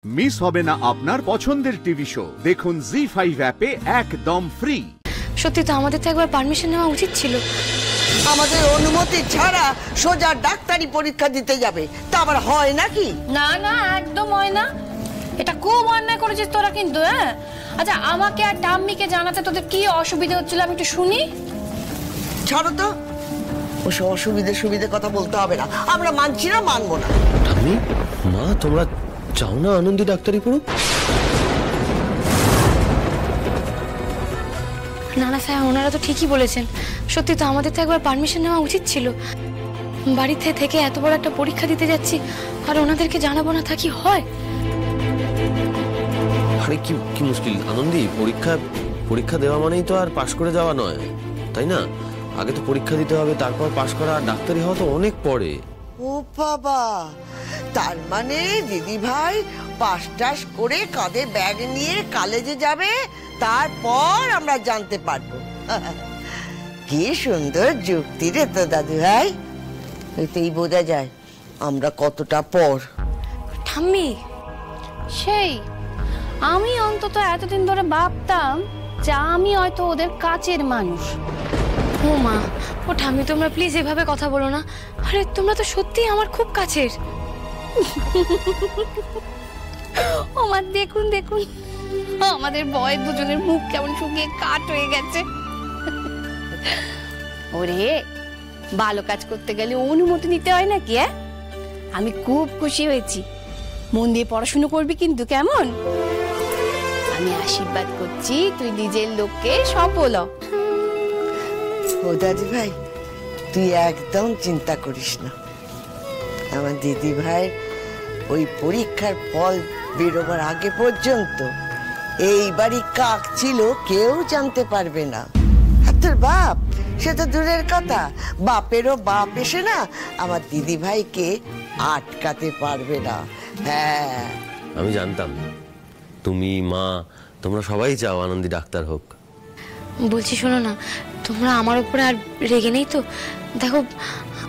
Miss হবে না আপনার পছন্দের টিভি শো। দেখুন জি5 অ্যাপে একদম ফ্রি। সত্যি তো আমাদের তো একবার পারমিশন নেওয়া উচিত ছিল। আমাদের অনুমতি ছাড়া সোজা ডাক্তারি পরীক্ষা দিতে যাবে, তা আবার হয় নাকি? না না, একদম হয় না। এটা খুব অন্যায় করেছিস তোরা কিন্তু। হ্যাঁ, আচ্ছা আমাকে আর টাম্মিকে জানাতে তোদের কি অসুবিধা হচ্ছিল আমি একটু শুনি। ছাড়ো তো, ওসব অসুবিধে কথা বলতে হবে না, আমরা মানছি না, মানবো না। টাম্মি, মা তোমরা চাও না আনন্দী ডাক্তারি পড়ুক? না না স্যার, ওনারা তো ঠিকই বলেছেন। সত্যি তো আমাদের তো একবার পারমিশন নেওয়া উচিত ছিল। বাড়িতে থেকে এত বড় একটা পরীক্ষা দিতে যাচ্ছি আর ওনাদেরকে জানাবো না, তা কি হয়? আরে কি মুশকিল আনন্দী, পরীক্ষা দেওয়া মানেই তো আর পাশ করে যাওয়া নয়, তাই না? আগে তো পরীক্ষা দিতে হবে, তারপর পাশ করা, আর ডাক্তারি হওয়া তো অনেক পরে। ও বাবা, তার মানে দিদি ভাই পাস টাস করে কাঁধে ব্যাগ নিয়ে কলেজে যাবে, তারপর আমরা জানতে পারবো। কি সুন্দর যুক্তি রে তো দাদু ভাই, এতেই বোঝা যায় আমরা কতটা পর। ঠাম্মি, সেই আমি অন্তত এতদিন ধরে ভাবতাম যে আমি হয়তো ওদের কাছের মানুষ। ও মা, ও ঠাম্মি তোমরা প্লিজ এভাবে কথা বলো না। আরে তোমরা তো সত্যিই আমার খুব কাছের। ও মা, দেখুন দেখুন আমাদের বয় দুজনের মুখ কেমন শুকিয়ে কাঠ হয়ে গেছে। ওরে, ভালো কাজ করতে গেলে অনুমতি নিতে হয় নাকি? আমি খুব খুশি হয়েছি। মন দিয়ে পড়াশুনো করবি কিন্তু, কেমন? আমি আশীর্বাদ করছি তুই নিজের লোককে সফল হ। ও দাদু ভাই, তুই একদম চিন্তা করিস না। আমার দিদি ভাই ওই পরীক্ষার ফল বেরোবার আগে পর্যন্ত এই বাড়ি কাক ছিল কেউ জানতে পারবে না। আর তোর বাপ, সে তো দূরের কথা, বাপেরও বাপ এসে না আমার দিদি ভাইকে আটকাতে পারবে না। হ্যাঁ, আমি জানতাম তুমি, মা, তোমরা সবাই চাও আনন্দী ডাক্তার হোক। বলছি শোনো না, তোমরা আমার উপরে আর রেগে নেই তো? দেখো,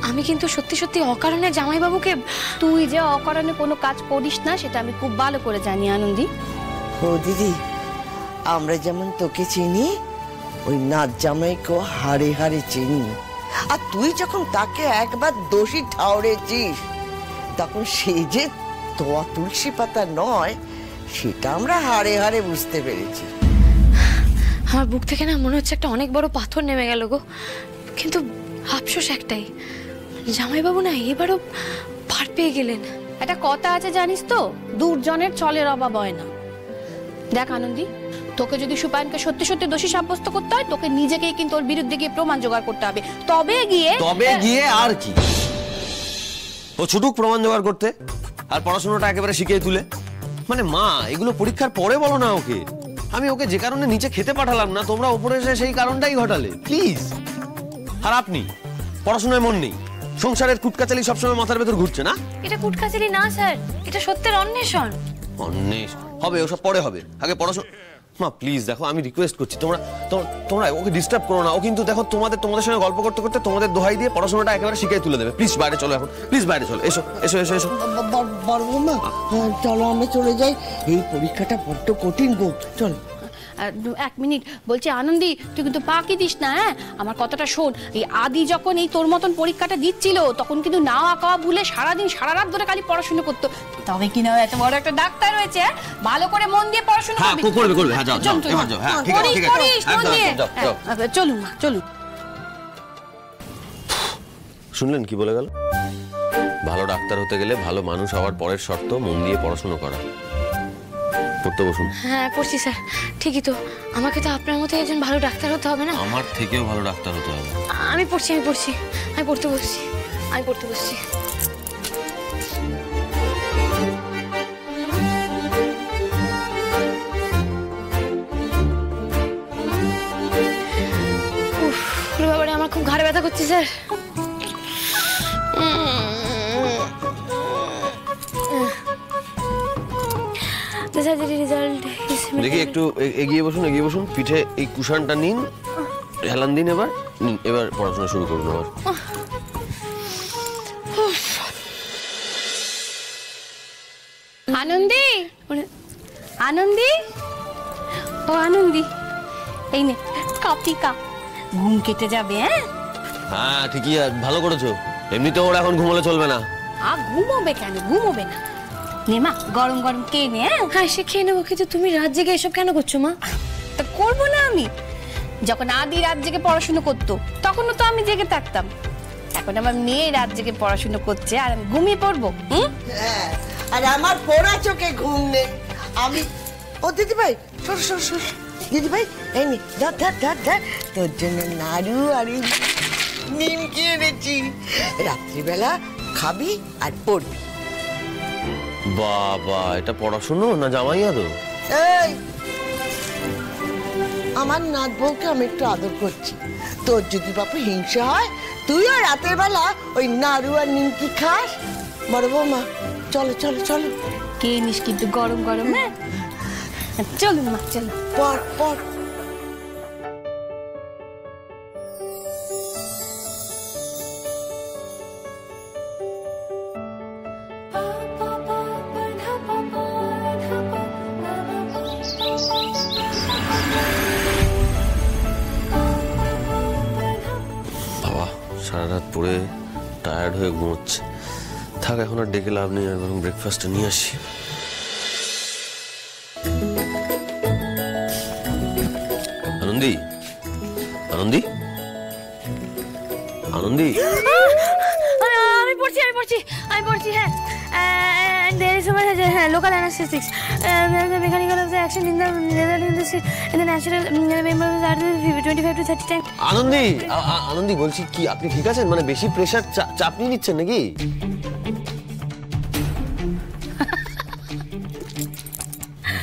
আমি কিন্তু সত্যি সত্যি অকারণে জামাইবাবুকে। তুই যে অকারণে কোনো কাজ করিস না সেটা আমি খুব ভালো করে জানি আনন্দী। ও দিদি, আমরা যেমন তোকে চিনি, ওই নাচ জামাইকেও হাড়ে হাড়ে চিনি। আর তুই যখন তাকে একবার দোষী ঠাউরেছিস, তখন সে যে তোয়া তুলসী পাতা নয় সেটা আমরা হাড়ে হাড়ে বুঝতে পেরেছি। আমার বুক থেকে না মনে হচ্ছে একটা অনেক বড় পাথর নেমে গেল গো। কিন্তু আফসোস একটাই, জামাইবাবু না এবারও পার পেয়ে গেলেন। একটা কথা আছে জানিস তো, দুর্জনের চলের অভাব হয় না। দেখ আনন্দী, তোকে যদি সুপায়নকে সত্যি সত্যি দোষী সাব্যস্ত করতে হয়, তোকে নিজেকেই কিন্তু ওর বিরুদ্ধে গিয়ে প্রমাণ জোগাড় করতে হবে। তবে গিয়ে আর কি? ও ছুটুক প্রমাণ জোগাড় করতে, আর পড়াশোনাটা একেবারে শিখিয়ে তুলে। মানে মা, এগুলো পরীক্ষার পরে বলো না ওকে। আমি ওকে যে কারণে নিচে খেতে পাঠালাম না, তোমরা উপরে এসে সেই কারণটাই ঘটালে, প্লিজ। আর আপনি পড়াশোনায় মন নেই, সংসারের কুটকাচালি সবসময় মাথার ভেতর ঘুরছে না? এটা কুটকাচালি না স্যার, এটা সত্যের অন্বেষণ। অন্বেষণ হবে, ওসব পরে হবে, আগে পড়াশোনা। মা প্লিজ দেখো, আমি রিকোয়েস্ট করছি, তোমরা ওকে ডিস্টার্ব করো না। ও কিন্তু দেখো তোমাদের সঙ্গে গল্প করতে করতে তোমাদের দোহাই দিয়ে পড়াশোনাটা একেবারে শিখিয়ে তুলে দেবে। প্লিজ বাইরে চলো এখন, প্লিজ বাইরে চলো, এসো এসো এসো এসো। পারবো না, চলো আমরা চলে যাই, এই পরীক্ষাটা বড্ড কঠিন গো, চল। এক মিনিট, বলছি আনন্দী, তুই কিন্তু পাকি দিস না। হ্যাঁ, আমার কথাটা শোন। এই আদি যখন এই তোর মতন পরীক্ষাটা দিচ্ছিল, তখন কিন্তু নাওয়া খাওয়া ভুলে সারাদিন সারা রাত ধরে খালি পড়াশোনা করতো। তবে কিনা এত বড় একটা ডাক্তার হয়েছে, ভালো করে মন দিয়ে পড়াশোনা করবি। করবে, হ্যাঁ, যাও যাও, এবার যাও। হ্যাঁ, ঠিক আছে, ঠিক আছে, চলুন মা, চলুন। শুনলেন কি বলে গেল? ভালো ডাক্তার হতে গেলে ভালো মানুষ হওয়ার পরের শর্ত মন দিয়ে পড়াশোনা করা। পড়তে বসুন। হ্যাঁ পড়ছি স্যার, ঠিকই তো। আমাকে তো আপনার মতো একজন ভালো ডাক্তার হতে হবে না? আমার থেকেও ভালো ডাক্তার হতে হবে। আমি পড়ছি, আমি পড়তে বসছি, আমি পড়তে বসছি। বাবারে, আমার খুব ঘাড়ে ব্যথা করছে স্যার। দেখি একটু এগিয়ে বসুন, পিঠে এই কুশনটা নিন, হেলান দিন। এবার পড়াশোনা শুরু করুন। আবার আনন্দী, আনন্দি, ও আনন্দি, এই নে কফি কা, ঘুম কেটে যাবে। হ্যাঁ ঠিকই, ভালো করেছো। এমনিতেও ওরা এখন ঘুমোলে চলবে না। ঘুমোবে কেন, ঘুমোবে না। নে মা, গরম গরম কে নে। হ্যাঁ সে খেয়ে নেবো, কিন্তু তুমি রাত জেগে এসব কেন করছো মা? তা করবো না আমি? যখন আদি রাত জেগে পড়াশুনো করতো তখনও তো আমি জেগে থাকতাম। এখন আমার মেয়ে রাত জেগে পড়াশুনো করছে আর আমি ঘুমিয়ে পড়বো। হ্যাঁ, আর আমার পোড়া চোখে ঘুম নেই। আমি ও দিদি ভাই, সর সর সর, দিদি ভাই এই নে, ধর ধর ধর ধর, তোর জন্য নাড়ু আর এই নিমকি এনেছি। রাত্রিবেলা খাবি আর পড়বি। বাবা, এটা পড়াশুনো না জামাই আদর? এই, আমার নাত বউকে আমি একটু আদর করছি। তোর যদি বাপু হিংসা হয়, তুইও রাতের বেলা ওই নাড়ু আর নিমকি খাস। বড় বৌমা, চলো চলো চলো, কে নিস কিন্তু গরম গরম। হ্যাঁ চলুন মা, চলো। পড় পড়। বাবা সারা রাত পড়ে টায়ার্ড হয়ে ঘুমোচ্ছে। থাক, এখন আর ডেকে লাভ নেই, এখন ব্রেকফাস্টটা নিয়ে আসি। আনন্দি, আনন্দি, আনন্দি, আমি পড়ছি আমি পড়ছি আমি পড়ছি। হ্যাঁ there is so much local anesthetics, the mechanical of the action in the natural member of the 25 to 30 times. Anandi, Anandi বলছি কি, আপনি ঠিক আছেন? মানে বেশি প্রেশার চাপ নিয়ে নিচ্ছেন নাকি?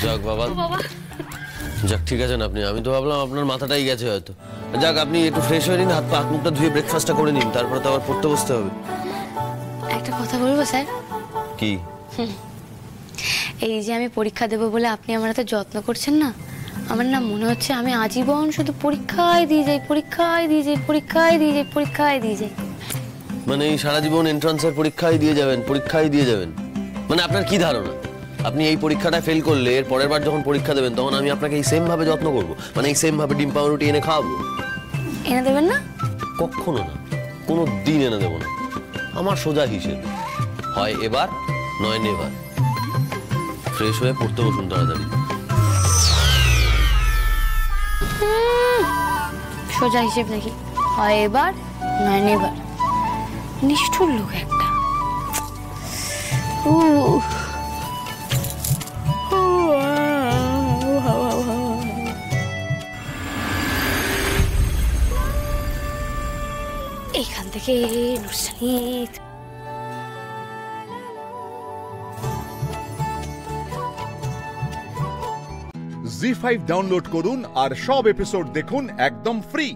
যাক বাবা, যাক ঠিক আছেন আপনি। আমি তো ভাবলাম আপনার মাথাটাই গেছে হয়তো। যাক, আপনি একটু ফ্রেশ হয়ে নিন, হাত মুখটা ধুয়ে ব্রেকফাস্টটা করে নিন, তারপরে তো আবার পড়তে বসতে হবে। একটা কথা বলবো স্যার? কি? এই যে আমি পরীক্ষা দেবো বলে আপনি আমার এত যত্ন করছেন না, আমার না মনে হচ্ছে আমি আজীবন শুধু পরীক্ষায় দিয়ে যাই, পরীক্ষায় দিয়ে যাই, পরীক্ষায় দিয়ে যাই, পরীক্ষায় দিয়ে যাই। মানে এই সারা জীবন এন্ট্রান্সের পরীক্ষায় দিয়ে যাবেন, পরীক্ষায় দিয়ে যাবেন? মানে আপনার কি ধারণা, আপনি এই পরীক্ষাটা ফেল করলে এর পরের বার যখন পরীক্ষা দেবেন তখন আমি আপনাকে এই সেম ভাবে যত্ন করবো, মানে এই সেম ভাবে ডিম পাউরুটি এনে খাওয়াবো? এনে দেবেন না? কখনো না, কোনো দিন এনে দেবো না। আমার সোজা হিসেব, হয় এবার নয় নেবার। ফ্রেশ হয়ে পড়তে বসুন তাড়াতাড়ি। সোজা হিসেব নাকি? হয় এবার নয় নেবার। নিষ্ঠুর লোক একটা। এইখান থেকে নুরসানি জি5 ডাউনলোড করুন আর সব এপিসোড দেখুন একদম ফ্রি।